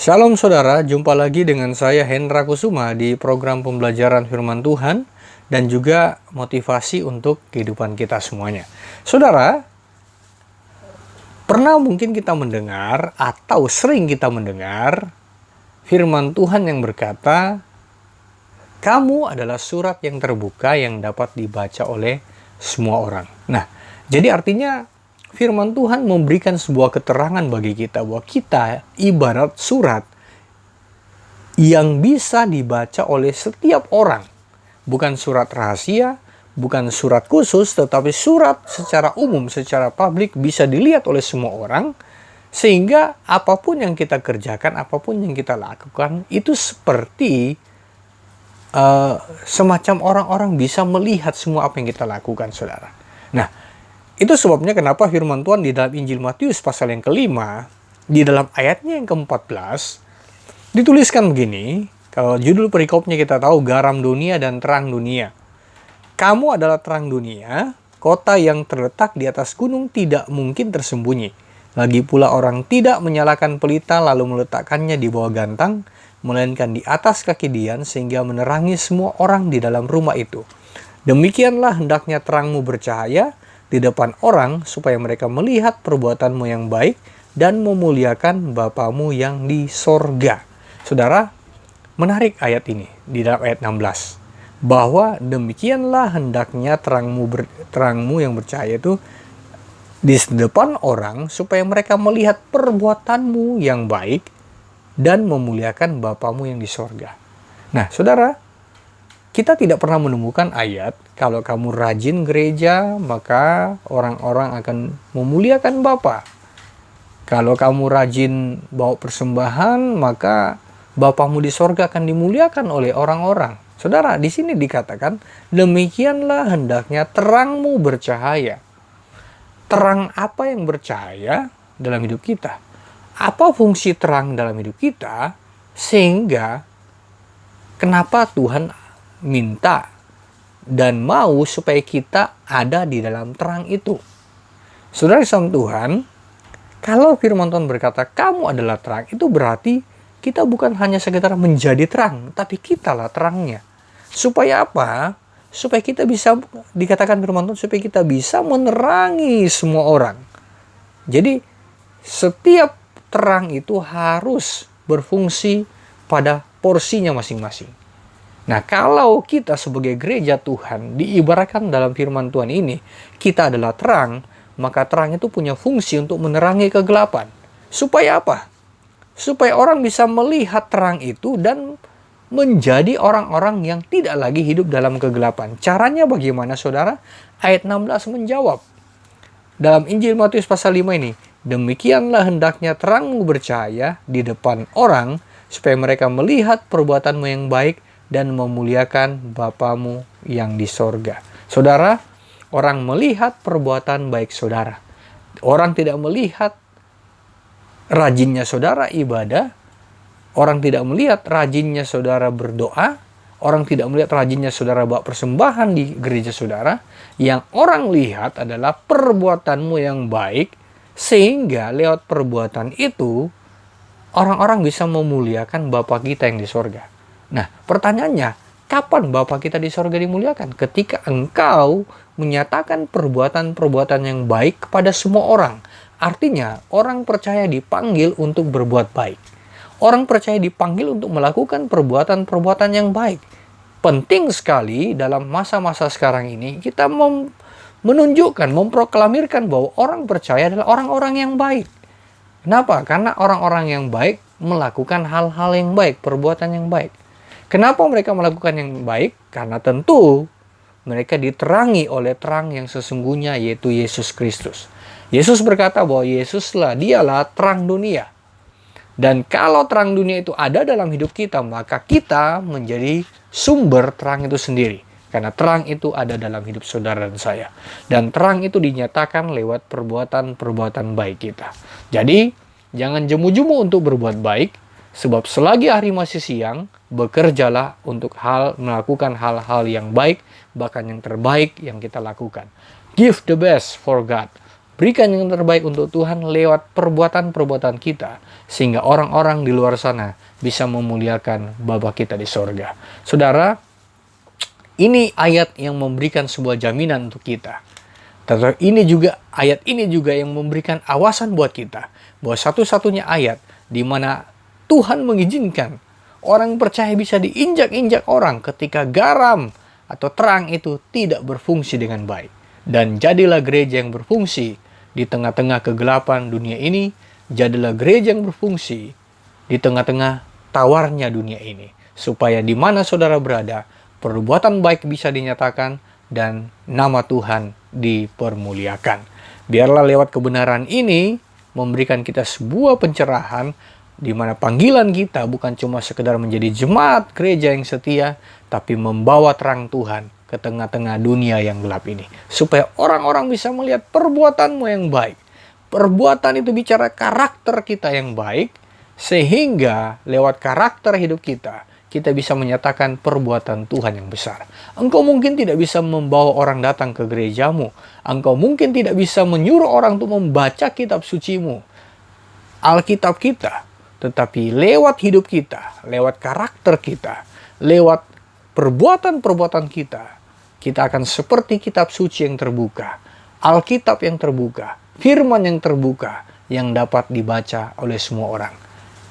Shalom saudara, jumpa lagi dengan saya Hendra Kusuma di program pembelajaran firman Tuhan dan juga motivasi untuk kehidupan kita semuanya. Saudara, pernah mungkin kita mendengar atau sering kita mendengar firman Tuhan yang berkata, "Kamu adalah surat yang terbuka yang dapat dibaca oleh semua orang." Nah, jadi artinya firman Tuhan memberikan sebuah keterangan bagi kita bahwa kita ibarat surat yang bisa dibaca oleh setiap orang. Bukan surat rahasia, bukan surat khusus, tetapi surat secara umum, secara publik bisa dilihat oleh semua orang. Sehingga apapun yang kita kerjakan, apapun yang kita lakukan, itu seperti semacam orang-orang bisa melihat semua apa yang kita lakukan, saudara. Nah, itu sebabnya kenapa firman Tuhan di dalam Injil Matius pasal yang kelima, di dalam ayatnya yang ke-14, dituliskan begini, kalau judul perikopnya kita tahu, garam dunia dan terang dunia. Kamu adalah terang dunia, kota yang terletak di atas gunung tidak mungkin tersembunyi. Lagi pula orang tidak menyalakan pelita lalu meletakkannya di bawah gantang, melainkan di atas kaki dian sehingga menerangi semua orang di dalam rumah itu. Demikianlah hendaknya terangmu bercahaya di depan orang supaya mereka melihat perbuatanmu yang baik dan memuliakan Bapamu yang di sorga. Saudara, menarik ayat ini di dalam ayat 16. Bahwa demikianlah hendaknya terangmu yang bercahaya itu di depan orang supaya mereka melihat perbuatanmu yang baik dan memuliakan Bapamu yang di sorga. Nah, saudara, kita tidak pernah menemukan ayat, kalau kamu rajin gereja, maka orang-orang akan memuliakan Bapa. Kalau kamu rajin bawa persembahan, maka Bapamu di sorga akan dimuliakan oleh orang-orang. Saudara, di sini dikatakan, demikianlah hendaknya terangmu bercahaya. Terang apa yang bercahaya dalam hidup kita? Apa fungsi terang dalam hidup kita? Sehingga, kenapa Tuhan minta dan mau supaya kita ada di dalam terang itu? Saudara sama Tuhan, kalau firman Tuhan berkata kamu adalah terang, itu berarti kita bukan hanya sekedar menjadi terang, tapi kitalah terangnya. Supaya apa? Supaya kita bisa, dikatakan firman Tuhan, supaya kita bisa menerangi semua orang. Jadi setiap terang itu harus berfungsi pada porsinya masing-masing. Nah, kalau kita sebagai gereja Tuhan diibaratkan dalam firman Tuhan ini, kita adalah terang, maka terang itu punya fungsi untuk menerangi kegelapan. Supaya apa? Supaya orang bisa melihat terang itu dan menjadi orang-orang yang tidak lagi hidup dalam kegelapan. Caranya bagaimana, saudara? Ayat 16 menjawab. Dalam Injil Matius pasal 5 ini, demikianlah hendaknya terangmu bercahaya di depan orang, supaya mereka melihat perbuatanmu yang baik dan memuliakan Bapamu yang di sorga. Saudara, orang melihat perbuatan baik saudara. Orang tidak melihat rajinnya saudara ibadah. Orang tidak melihat rajinnya saudara berdoa. Orang tidak melihat rajinnya saudara bawa persembahan di gereja saudara. Yang orang lihat adalah perbuatanmu yang baik, sehingga lewat perbuatan itu orang-orang bisa memuliakan Bapa kita yang di sorga. Nah, pertanyaannya, kapan Bapa kita di sorga dimuliakan? Ketika engkau menyatakan perbuatan-perbuatan yang baik kepada semua orang. Artinya, orang percaya dipanggil untuk berbuat baik. Orang percaya dipanggil untuk melakukan perbuatan-perbuatan yang baik. Penting sekali dalam masa-masa sekarang ini, kita menunjukkan, memproklamirkan bahwa orang percaya adalah orang-orang yang baik. Kenapa? Karena orang-orang yang baik melakukan hal-hal yang baik, perbuatan yang baik. Kenapa mereka melakukan yang baik? Karena tentu mereka diterangi oleh terang yang sesungguhnya, yaitu Yesus Kristus. Yesus berkata bahwa Yesuslah, dialah terang dunia. Dan kalau terang dunia itu ada dalam hidup kita, maka kita menjadi sumber terang itu sendiri. Karena terang itu ada dalam hidup saudara dan saya. Dan terang itu dinyatakan lewat perbuatan-perbuatan baik kita. Jadi, jangan jemu-jemu untuk berbuat baik, sebab selagi hari masih siang, bekerjalah untuk melakukan hal-hal yang baik, bahkan yang terbaik yang kita lakukan. Give the best for God. berikan yang terbaik untuk Tuhan lewat perbuatan-perbuatan kita, sehingga orang-orang di luar sana bisa memuliakan Bapa kita di sorga. Saudara, ini ayat yang memberikan sebuah jaminan untuk kita. Ayat ini juga yang memberikan awasan buat kita, bahwa satu-satunya ayat di mana Tuhan mengizinkan orang percaya bisa diinjak-injak orang ketika garam atau terang itu tidak berfungsi dengan baik. Dan jadilah gereja yang berfungsi di tengah-tengah kegelapan dunia ini, jadilah gereja yang berfungsi di tengah-tengah tawarnya dunia ini, supaya di mana saudara berada, perbuatan baik bisa dinyatakan dan nama Tuhan dipermuliakan. Biarlah lewat kebenaran ini memberikan kita sebuah pencerahan, di mana panggilan kita bukan cuma sekedar menjadi jemaat gereja yang setia, tapi membawa terang Tuhan ke tengah-tengah dunia yang gelap ini, supaya orang-orang bisa melihat perbuatanmu yang baik. Perbuatan itu bicara karakter kita yang baik, sehingga lewat karakter hidup kita, kita bisa menyatakan perbuatan Tuhan yang besar. Engkau mungkin tidak bisa membawa orang datang ke gerejamu. Engkau mungkin tidak bisa menyuruh orang untuk membaca kitab sucimu, Alkitab kita. Tetapi lewat hidup kita, lewat karakter kita, lewat perbuatan-perbuatan kita, kita akan seperti kitab suci yang terbuka, Alkitab yang terbuka, firman yang terbuka, yang dapat dibaca oleh semua orang.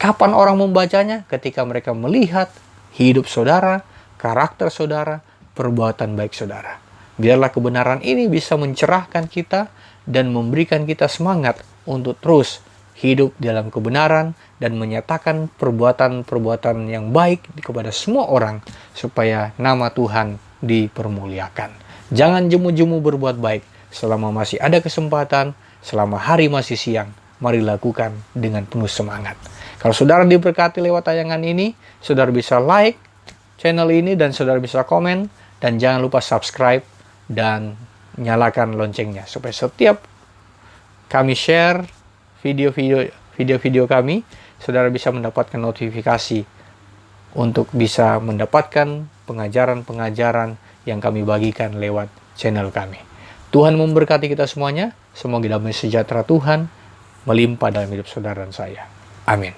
Kapan orang membacanya? Ketika mereka melihat hidup saudara, karakter saudara, perbuatan baik saudara. Biarlah kebenaran ini bisa mencerahkan kita dan memberikan kita semangat untuk terus hidup dalam kebenaran dan menyatakan perbuatan-perbuatan yang baik kepada semua orang, supaya nama Tuhan dipermuliakan. Jangan jemu-jemu berbuat baik selama masih ada kesempatan, selama hari masih siang. Mari lakukan dengan penuh semangat. Kalau saudara diberkati lewat tayangan ini, saudara bisa like channel ini dan saudara bisa komen, dan jangan lupa subscribe dan nyalakan loncengnya supaya setiap kami share video-video kami, saudara bisa mendapatkan notifikasi untuk bisa mendapatkan pengajaran-pengajaran yang kami bagikan lewat channel kami. Tuhan memberkati kita semuanya. Semoga damai sejahtera Tuhan melimpah dalam hidup saudara dan saya. Amin.